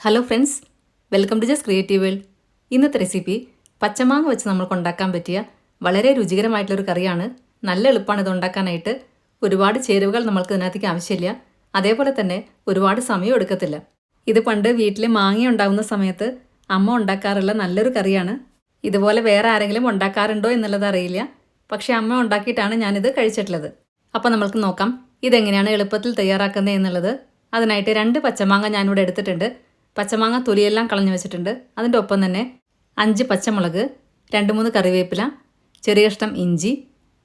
Hello friends, welcome to just creative world. ഇന്നത്തെ recipe പച്ചമാങ്ങ വെച്ച് നമുക്ക് ഉണ്ടാക്കാൻ പറ്റിയ വളരെ രുചികരമായിട്ടുള്ളൊരു കറിയാണ്. നല്ല എളുപ്പമാണ് ഇത് ഉണ്ടാക്കാനായിട്ട്. ഒരുപാട് ചേരുവകൾ നമ്മൾക്ക് ഇതിനകത്തേക്ക് ആവശ്യമില്ല. അതേപോലെ തന്നെ ഒരുപാട് സമയം എടുക്കത്തില്ല. ഇത് പണ്ട് വീട്ടിൽ മാങ്ങ ഉണ്ടാകുന്ന സമയത്ത് അമ്മ ഉണ്ടാക്കാറുള്ള നല്ലൊരു കറിയാണ്. ഇതുപോലെ വേറെ ആരെങ്കിലും ഉണ്ടാക്കാറുണ്ടോ എന്നുള്ളത് അറിയില്ല. പക്ഷേ അമ്മ ഉണ്ടാക്കിയിട്ടാണ് ഞാനിത് കഴിച്ചിട്ടുള്ളത്. അപ്പോൾ നമ്മൾക്ക് നോക്കാം ഇതെങ്ങനെയാണ് എളുപ്പത്തിൽ തയ്യാറാക്കുന്നത് എന്നുള്ളത്. അതിനായിട്ട് 2 പച്ചമാങ്ങ ഞാനിവിടെ എടുത്തിട്ടുണ്ട്. പച്ചമാങ്ങ തൊലിയെല്ലാം കളഞ്ഞു വെച്ചിട്ടുണ്ട്. അതിൻ്റെ ഒപ്പം തന്നെ 5 പച്ചമുളക്, 2-3 കറിവേപ്പില, ചെറിയ കഷ്ണം ഇഞ്ചി,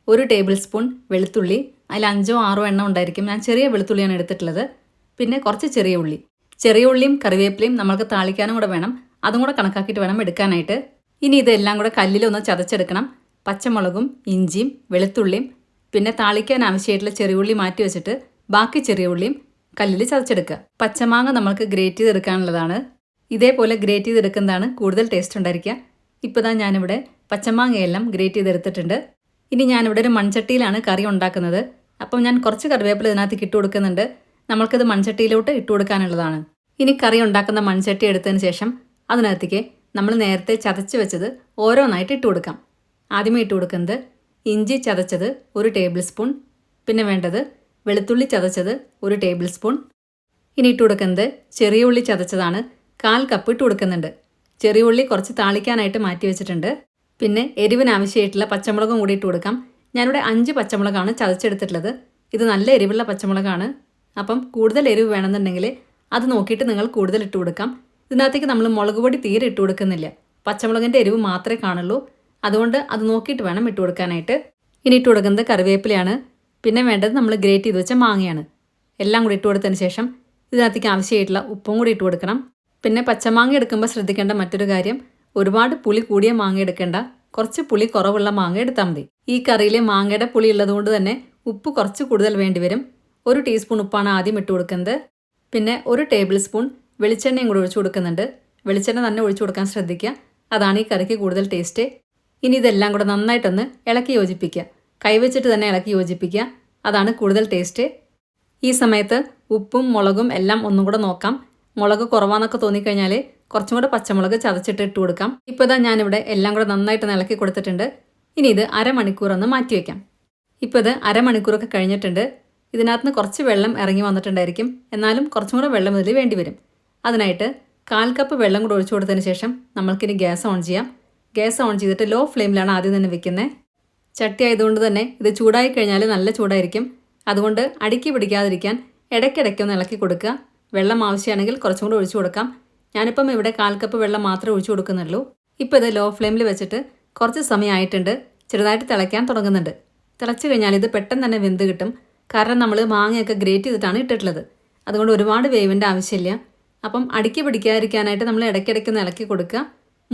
1 ടേബിൾ സ്പൂൺ വെളുത്തുള്ളി. അതിൽ 5-6 എണ്ണം ഉണ്ടായിരിക്കും. ഞാൻ ചെറിയ വെളുത്തുള്ളിയാണ് എടുത്തിട്ടുള്ളത്. പിന്നെ കുറച്ച് ചെറിയ ഉള്ളി. ചെറിയ ഉള്ളിയും കറിവേപ്പിലയും നമ്മൾക്ക് താളിക്കാനും കൂടെ വേണം. അതും കൂടെ കണക്കാക്കിയിട്ട് വേണം എടുക്കാനായിട്ട്. ഇനി ഇതെല്ലാം കൂടെ കല്ലിലൊന്ന് ചതച്ചെടുക്കണം. പച്ചമുളകും ഇഞ്ചിയും വെളുത്തുള്ളിയും പിന്നെ താളിക്കാൻ ആവശ്യമായിട്ടുള്ള ചെറിയ ഉള്ളി മാറ്റി വെച്ചിട്ട് ബാക്കി ചെറിയ ഉള്ളിയും കല്ലിൽ ചതച്ചെടുക്കുക. പച്ചമാങ്ങ നമ്മൾക്ക് ഗ്രേറ്റ് ചെയ്തെടുക്കാനുള്ളതാണ്. ഇതേപോലെ ഗ്രേറ്റ് ചെയ്തെടുക്കുന്നതാണ് കൂടുതൽ ടേസ്റ്റ് ഉണ്ടായിരിക്കുക. ഇപ്പോൾ தான் ഞാനിവിടെ പച്ചമാങ്ങയെല്ലാം ഗ്രേറ്റ് ചെയ്തെടുത്തിട്ടുണ്ട്. ഇനി ഞാനിവിടെ ഒരു മൺചട്ടിയിലാണ് കറി ഉണ്ടാക്കുന്നത്. അപ്പം ഞാൻ കുറച്ച് കറിവേപ്പില ഇതിനകത്തേക്ക് ഇട്ട് കൊടുക്കുന്നുണ്ട്. നമ്മൾക്കിത് മൺചട്ടിയിലോട്ട് ഇട്ട് കൊടുക്കാനുള്ളതാണ്. ഇനി കറി ഉണ്ടാക്കുന്ന മൺചട്ടി എടുത്തതിന് ശേഷം അതിനകത്തേക്ക് നമ്മൾ നേരത്തെ ചതച്ച് വെച്ചത് ഓരോന്നായിട്ട് ഇട്ട് കൊടുക്കാം. ആദ്യമേ ഇട്ട് കൊടുക്കുന്നത് ഇഞ്ചി ചതച്ചത് 1 ടേബിൾ സ്പൂൺ. പിന്നെ വേണ്ടത് വെളുത്തുള്ളി ചതച്ചത് 1 ടേബിൾ സ്പൂൺ. ഇനി ഇട്ട് കൊടുക്കുന്നത് ചെറിയ ഉള്ളി ചതച്ചതാണ്. 1/4 കപ്പ് ഇട്ട് കൊടുക്കുന്നുണ്ട്. ചെറിയ ഉള്ളി കുറച്ച് താളിക്കാനായിട്ട് മാറ്റി വെച്ചിട്ടുണ്ട്. പിന്നെ എരിവിന് ആവശ്യമായിട്ടുള്ള പച്ചമുളകും കൂടി ഇട്ട് കൊടുക്കാം. ഞാനിവിടെ 5 പച്ചമുളകാണ് ചതച്ചെടുത്തിട്ടുള്ളത്. ഇത് നല്ല എരിവുള്ള പച്ചമുളകാണ്. അപ്പം കൂടുതൽ എരിവ് വേണമെന്നുണ്ടെങ്കിൽ അത് നോക്കിയിട്ട് നിങ്ങൾ കൂടുതൽ ഇട്ട് കൊടുക്കാം. ഇതിനകത്തേക്ക് നമ്മൾ മുളക് പൊടി തീരെ ഇട്ട് കൊടുക്കുന്നില്ല. പച്ചമുളകിൻ്റെ എരിവ് മാത്രമേ കാണുള്ളൂ. അതുകൊണ്ട് അത് നോക്കിയിട്ട് വേണം ഇട്ട് കൊടുക്കാനായിട്ട്. ഇനി ഇട്ട് കൊടുക്കുന്നത് കറിവേപ്പിലയാണ്. പിന്നെ വേണ്ടത് നമ്മൾ ഗ്രേറ്റ് ചെയ്ത് വെച്ച മാങ്ങയാണ്. എല്ലാം കൂടി ഇട്ട് കൊടുത്തതിന് ശേഷം ഇതിനകത്തേക്ക് ആവശ്യമായിട്ടുള്ള ഉപ്പും കൂടി ഇട്ട് കൊടുക്കണം. പിന്നെ പച്ചമാങ്ങ എടുക്കുമ്പോൾ ശ്രദ്ധിക്കേണ്ട മറ്റൊരു കാര്യം, ഒരുപാട് പുളി കൂടിയ മാങ്ങ എടുക്കേണ്ട. കുറച്ച് പുളി കുറവുള്ള മാങ്ങ എടുത്താൽ മതി. ഈ കറിയിൽ മാങ്ങയുടെ പുളി ഉള്ളതുകൊണ്ട് തന്നെ ഉപ്പ് കുറച്ച് കൂടുതൽ വേണ്ടി വരും. 1 ടീസ്പൂൺ ഉപ്പാണ് ആദ്യം ഇട്ട് കൊടുക്കുന്നത്. പിന്നെ 1 ടേബിൾ സ്പൂൺ വെളിച്ചെണ്ണയും കൂടി ഒഴിച്ചു കൊടുക്കുന്നുണ്ട്. വെളിച്ചെണ്ണ തന്നെ ഒഴിച്ചു കൊടുക്കാൻ ശ്രദ്ധിക്കുക. അതാണ് ഈ കറിക്ക് കൂടുതൽ ടേസ്റ്റ്. ഇനി ഇതെല്ലാം കൂടെ നന്നായിട്ടൊന്ന് ഇളക്കി യോജിപ്പിക്കുക. കൈവച്ചിട്ട് തന്നെ ഇളക്കി യോജിപ്പിക്കുക. അതാണ് കൂടുതൽ ടേസ്റ്റ്. ഈ സമയത്ത് ഉപ്പും മുളകും എല്ലാം ഒന്നും കൂടെ നോക്കാം. മുളക് കുറവാന്നൊക്കെ തോന്നിക്കഴിഞ്ഞാൽ കുറച്ചും കൂടെ പച്ചമുളക് ചതച്ചിട്ട് ഇട്ട് കൊടുക്കാം. ഇപ്പോൾ ഇതാ ഞാനിവിടെ എല്ലാം കൂടെ നന്നായിട്ട് ഇളക്കി കൊടുത്തിട്ടുണ്ട്. ഇനി ഇത് അരമണിക്കൂർ ഒന്ന് മാറ്റി വയ്ക്കാം. ഇപ്പോൾ ഇത് അരമണിക്കൂറൊക്കെ കഴിഞ്ഞിട്ടുണ്ട്. ഇതിനകത്ത് നിന്ന് കുറച്ച് വെള്ളം ഇറങ്ങി വന്നിട്ടുണ്ടായിരിക്കും. എന്നാലും കുറച്ചും കൂടെ വെള്ളം ഇതിൽ വേണ്ടി വരും. അതിനായിട്ട് 1/4 കപ്പ് വെള്ളം കൂടെ ഒഴിച്ചു കൊടുത്തതിന് ശേഷം നമ്മൾക്കിനി ഗ്യാസ് ഓൺ ചെയ്യാം. ഗ്യാസ് ഓൺ ചെയ്തിട്ട് ലോ ഫ്ലെയിമിലാണ് ആദ്യം തന്നെ വെക്കുന്നത്. ചട്ടി ആയതുകൊണ്ട് തന്നെ ഇത് ചൂടായി കഴിഞ്ഞാൽ നല്ല ചൂടായിരിക്കും. അതുകൊണ്ട് അടുക്കി പിടിക്കാതിരിക്കാൻ ഇടയ്ക്കിടയ്ക്കൊന്ന് ഇളക്കി കൊടുക്കുക. വെള്ളം ആവശ്യമാണെങ്കിൽ കുറച്ചും കൂടി ഒഴിച്ചു കൊടുക്കാം. ഞാനിപ്പം ഇവിടെ 1/4 കപ്പ് വെള്ളം മാത്രമേ ഒഴിച്ചു കൊടുക്കുന്നുള്ളൂ. ഇപ്പോൾ ഇത് ലോ ഫ്ലെയിമിൽ വെച്ചിട്ട് കുറച്ച് സമയമായിട്ടുണ്ട്. ചെറുതായിട്ട് തിളയ്ക്കാൻ തുടങ്ങുന്നുണ്ട്. തിളച്ച് കഴിഞ്ഞാൽ ഇത് പെട്ടെന്ന് തന്നെ വെന്ത് കിട്ടും. കാരണം നമ്മൾ മാങ്ങയൊക്കെ ഗ്രേറ്റ് ചെയ്തിട്ടാണ് ഇട്ടിട്ടുള്ളത്. അതുകൊണ്ട് ഒരുപാട് വേവിൻ്റെ ആവശ്യമില്ല. അപ്പം അടുക്കി പിടിക്കാതിരിക്കാനായിട്ട് നമ്മൾ ഇടയ്ക്കിടയ്ക്കൊന്ന് ഇളക്കി കൊടുക്കുക.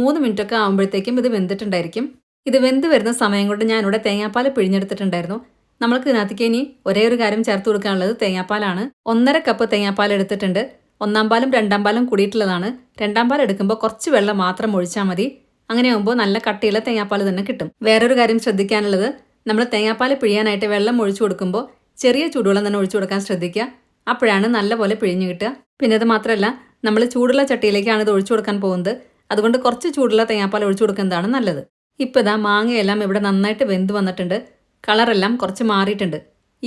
3 മിനിറ്റൊക്കെ ആകുമ്പോഴത്തേക്കും ഇത് വെന്തിട്ടുണ്ടായിരിക്കും. ഇത് വെന്ത് വരുന്ന സമയം കൊണ്ട് ഞാനിവിടെ തേങ്ങാപ്പാൽ പിഴിഞ്ഞെടുത്തിട്ടുണ്ടായിരുന്നു. നമ്മൾക്ക് ഇതിനകത്തേക്ക് ഇനി ഒരേ ഒരു കാര്യം ചേർത്ത് കൊടുക്കാനുള്ളത് തേങ്ങാപ്പാലാണ്. 1.5 കപ്പ് തേങ്ങാപ്പാൽ എടുത്തിട്ടുണ്ട്. 1-ാം പാലും 2-ാം പാലും കൂടിയിട്ടുള്ളതാണ്. 2-ാം പാൽ എടുക്കുമ്പോൾ കുറച്ച് വെള്ളം മാത്രം ഒഴിച്ചാൽ മതി. അങ്ങനെ ആകുമ്പോൾ നല്ല കട്ടിയുള്ള തേങ്ങാപ്പാൽ തന്നെ കിട്ടും. വേറൊരു കാര്യം ശ്രദ്ധിക്കാനുള്ളത്, നമ്മൾ തേങ്ങാപ്പാൽ പിഴിയാനായിട്ട് വെള്ളം ഒഴിച്ചു കൊടുക്കുമ്പോൾ ചെറിയ ചൂടുവെള്ളം തന്നെ ഒഴിച്ചു കൊടുക്കാൻ ശ്രദ്ധിക്കുക. അപ്പോഴാണ് നല്ലപോലെ പിഴിഞ്ഞ് കിട്ടുക. പിന്നെ അത് മാത്രമല്ല, നമ്മൾ ചൂടുള്ള ചട്ടിയിലേക്കാണ് ഇത് ഒഴിച്ചു കൊടുക്കാൻ പോകുന്നത്. അതുകൊണ്ട് കുറച്ച് ചൂടുള്ള തേങ്ങാപ്പാൽ ഒഴിച്ചു കൊടുക്കുന്നതാണ് നല്ലത്. ഇപ്പോൾ ഇതാ മാങ്ങയെല്ലാം ഇവിടെ നന്നായിട്ട് വെന്ത് വന്നിട്ടുണ്ട്. കളറെല്ലാം കുറച്ച് മാറിയിട്ടുണ്ട്.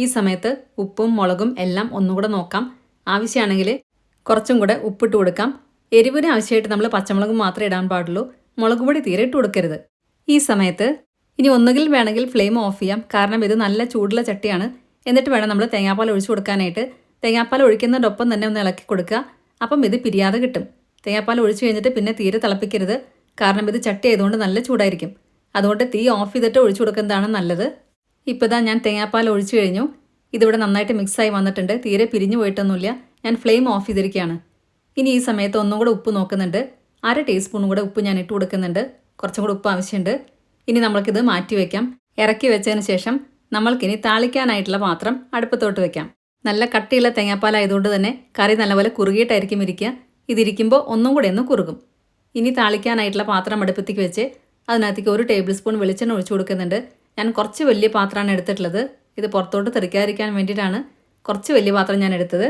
ഈ സമയത്ത് ഉപ്പും മുളകും എല്ലാം ഒന്നുകൂടെ നോക്കാം. ആവശ്യമാണെങ്കിൽ കുറച്ചും കൂടെ ഉപ്പിട്ട് കൊടുക്കാം. എരിവിന് ആവശ്യമായിട്ട് നമ്മൾ പച്ചമുളക് മാത്രമേ ഇടാൻ പാടുള്ളൂ. മുളക് പൊടി തീരെ ഇട്ട് കൊടുക്കരുത്. ഈ സമയത്ത് ഇനി ഒന്നുകിൽ വേണമെങ്കിൽ ഫ്ലെയിം ഓഫ് ചെയ്യാം. കാരണം ഇത് നല്ല ചൂടുള്ള ചട്ടിയാണ്. എന്നിട്ട് വേണം നമ്മൾ തേങ്ങാപ്പാൽ ഒഴിച്ചു കൊടുക്കാനായിട്ട്. തേങ്ങാപ്പാൽ ഒഴിക്കുന്നതിനൊപ്പം തന്നെ ഒന്ന് ഇളക്കി കൊടുക്കുക. അപ്പം ഇത് പിരിയാതെ കിട്ടും. തേങ്ങാപ്പാൽ ഒഴിച്ചു കഴിഞ്ഞിട്ട് പിന്നെ തീരെ തിളപ്പിക്കരുത്. കാരണം ഇത് ചട്ടി ആയതുകൊണ്ട് നല്ല ചൂടായിരിക്കും. അതുകൊണ്ട് തീ ഓഫ് ചെയ്തിട്ട് ഒഴിച്ചു കൊടുക്കുന്നതാണ് നല്ലത്. ഇപ്പോൾ ഇതാ ഞാൻ തേങ്ങാപ്പാൽ ഒഴിച്ചു കഴിഞ്ഞു. ഇതിവിടെ നന്നായിട്ട് മിക്സായി വന്നിട്ടുണ്ട്. തീരെ പിരിഞ്ഞു പോയിട്ടൊന്നുമില്ല. ഞാൻ ഫ്ലെയിം ഓഫ് ചെയ്തിരിക്കുകയാണ്. ഇനി ഈ സമയത്ത് ഒന്നും കൂടെ ഉപ്പ് നോക്കുന്നുണ്ട്. 1/2 ടീസ്പൂൺ കൂടെ ഉപ്പ് ഞാൻ ഇട്ട് കൊടുക്കുന്നുണ്ട്. കുറച്ചും കൂടെ ഉപ്പ് ആവശ്യമുണ്ട്. ഇനി നമ്മൾക്കിത് മാറ്റി വയ്ക്കാം. ഇറക്കി വെച്ചതിന് ശേഷം നമ്മൾക്കിനി താളിക്കാനായിട്ടുള്ള പാത്രം അടുപ്പത്തോട്ട് വെക്കാം. നല്ല കട്ടിയുള്ള തേങ്ങാപ്പാലായതുകൊണ്ട് തന്നെ കറി നല്ലപോലെ കുറുകിയിട്ടായിരിക്കും ഇരിക്കുക. ഇതിരിക്കുമ്പോൾ ഒന്നും കൂടെ ഒന്ന് കുറുകും. ഇനി താളിക്കാനായിട്ടുള്ള പാത്രം അടുപ്പത്തേക്ക് വെച്ച് അതിനകത്തേക്ക് 1 ടേബിൾ സ്പൂൺ വെളിച്ചെണ്ണ ഒഴിച്ചു കൊടുക്കുന്നുണ്ട്. ഞാൻ കുറച്ച് വലിയ പാത്രമാണ് എടുത്തിട്ടുള്ളത്. ഇത് പുറത്തോട്ട് തെറിക്കാതിരിക്കാൻ വേണ്ടിയിട്ടാണ് കുറച്ച് വലിയ പാത്രം ഞാൻ എടുത്തത്.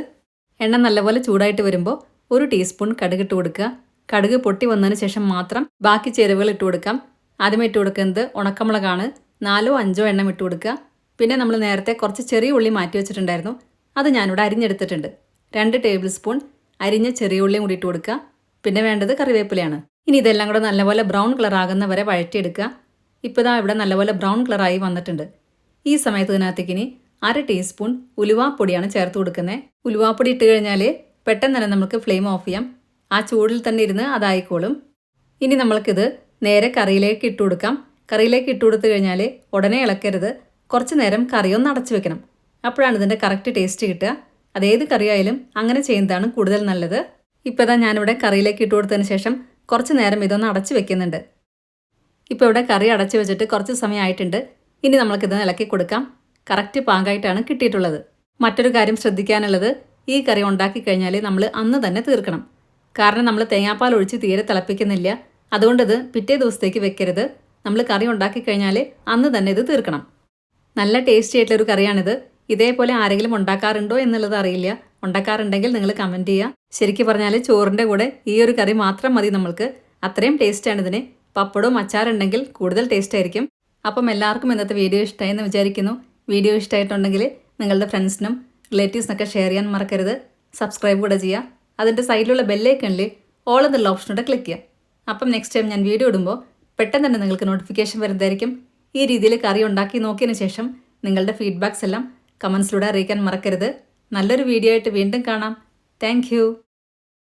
എണ്ണ നല്ലപോലെ ചൂടായിട്ട് വരുമ്പോൾ 1 ടീസ്പൂൺ കടുക് ഇട്ട് കൊടുക്കുക. കടുക് പൊട്ടി വന്നതിന് ശേഷം മാത്രം ബാക്കി ചേരുവകൾ ഇട്ട് കൊടുക്കാം. ആദ്യമേ ഇട്ട് കൊടുക്കുന്നത് ഉണക്കമുളകാണ്. 4 or 5 എണ്ണം ഇട്ട് കൊടുക്കുക. പിന്നെ നമ്മൾ നേരത്തെ കുറച്ച് ചെറിയ ഉള്ളി മാറ്റി വെച്ചിട്ടുണ്ടായിരുന്നു, അത് ഞാനിവിടെ അരിഞ്ഞെടുത്തിട്ടുണ്ട്. 2 ടേബിൾ സ്പൂൺ അരിഞ്ഞ ചെറിയ ഉള്ളിയും കൂടി ഇട്ട് കൊടുക്കുക. പിന്നെ വേണ്ടത് കറിവേപ്പിലയാണ്. ഇനി ഇതെല്ലാം കൂടെ നല്ലപോലെ ബ്രൗൺ കളർ ആകുന്ന വരെ വഴറ്റിയെടുക്കുക. ഇപ്പോൾ ഇതാ ഇവിടെ നല്ലപോലെ ബ്രൗൺ കളറായി വന്നിട്ടുണ്ട്. ഈ സമയത്ത് ഇതിനകത്തേക്ക് ഇനി 1/2 ടീസ്പൂൺ ഉലുവാപ്പൊടിയാണ് ചേർത്ത് കൊടുക്കുന്നത്. ഉലുവാപ്പൊടി ഇട്ട് കഴിഞ്ഞാൽ പെട്ടെന്ന് തന്നെ നമുക്ക് ഫ്ലെയിം ഓഫ് ചെയ്യാം. ആ ചൂടിൽ തന്നെ ഇരുന്ന് അതായിക്കോളും. ഇനി നമ്മൾക്കിത് നേരെ കറിയിലേക്ക് ഇട്ട് കൊടുക്കാം. കറിയിലേക്ക് ഇട്ട് കൊടുത്തു കഴിഞ്ഞാൽ ഉടനെ ഇളക്കരുത്. കുറച്ച് നേരം കറി ഒന്ന് അടച്ചു വെക്കണം. അപ്പോഴാണ് ഇതിൻ്റെ കറക്റ്റ് ടേസ്റ്റ് കിട്ടുക. അതേത് കറിയായാലും അങ്ങനെ ചെയ്യുന്നതാണ് കൂടുതൽ നല്ലത്. ഇപ്പോൾ ഇതാ ഞാനിവിടെ കറിയിലേക്ക് ഇട്ട് കൊടുത്തതിന് ശേഷം കുറച്ച് നേരം ഇതൊന്ന് അടച്ചു വെക്കുന്നുണ്ട്. ഇപ്പോൾ ഇവിടെ കറി അടച്ചു വെച്ചിട്ട് കുറച്ച് സമയമായിട്ടുണ്ട്. ഇനി നമ്മൾക്കിത് ഇളക്കി കൊടുക്കാം. കറക്റ്റ് പാകമായിട്ടാണ് കിട്ടിയിട്ടുള്ളത്. മറ്റൊരു കാര്യം ശ്രദ്ധിക്കാനുള്ളത്, ഈ കറി ഉണ്ടാക്കി കഴിഞ്ഞാൽ നമ്മൾ അന്ന് തന്നെ തീർക്കണം. കാരണം നമ്മൾ തേങ്ങാപ്പാൽ ഒഴിച്ച് തീരെ തിളപ്പിക്കുന്നില്ല. അതുകൊണ്ടിത് പിറ്റേ ദിവസത്തേക്ക് വെക്കരുത്. നമ്മൾ കറി ഉണ്ടാക്കി കഴിഞ്ഞാൽ അന്ന് തന്നെ ഇത് തീർക്കണം. നല്ല ടേസ്റ്റി ആയിട്ടുള്ളൊരു കറിയാണിത്. ഇതേപോലെ ആരെങ്കിലും ഉണ്ടാക്കാറുണ്ടോ എന്നുള്ളത് അറിയില്ല. ഉണ്ടാക്കാറുണ്ടെങ്കിൽ നിങ്ങൾ കമൻറ്റ് ചെയ്യുക. ശരിക്കും പറഞ്ഞാൽ ചോറിൻ്റെ കൂടെ ഈ ഒരു കറി മാത്രം മതി നമ്മൾക്ക്. അത്രയും ടേസ്റ്റാണ് ഇതിന്. പപ്പടവും അച്ചാറുണ്ടെങ്കിൽ കൂടുതൽ ടേസ്റ്റ് ആയിരിക്കും. അപ്പം എല്ലാവർക്കും ഇന്നത്തെ വീഡിയോ ഇഷ്ടമായി എന്ന് വിചാരിക്കുന്നു. വീഡിയോ ഇഷ്ടമായിട്ടുണ്ടെങ്കിൽ നിങ്ങളുടെ ഫ്രണ്ട്സിനും റിലേറ്റീവ്സിനൊക്കെ ഷെയർ ചെയ്യാൻ മറക്കരുത്. സബ്സ്ക്രൈബ് കൂടെ ചെയ്യുക. അതിൻ്റെ സൈഡിലുള്ള ബെല്ലൈക്കണിൽ ഓൾ എന്നുള്ള ഓപ്ഷനോടെ ക്ലിക്ക് ചെയ്യുക. അപ്പം നെക്സ്റ്റ് ടൈം ഞാൻ വീഡിയോ ഇടുമ്പോൾ പെട്ടെന്ന് തന്നെ നിങ്ങൾക്ക് നോട്ടിഫിക്കേഷൻ വരുന്നതായിരിക്കും. ഈ രീതിയിൽ കറി ഉണ്ടാക്കി നോക്കിയതിന് ശേഷം നിങ്ങളുടെ ഫീഡ്ബാക്സ് എല്ലാം കമൻസിലൂടെ അറിയിക്കാൻ മറക്കരുത്. നല്ലൊരു വീഡിയോ ആയിട്ട് വീണ്ടും കാണാം. താങ്ക്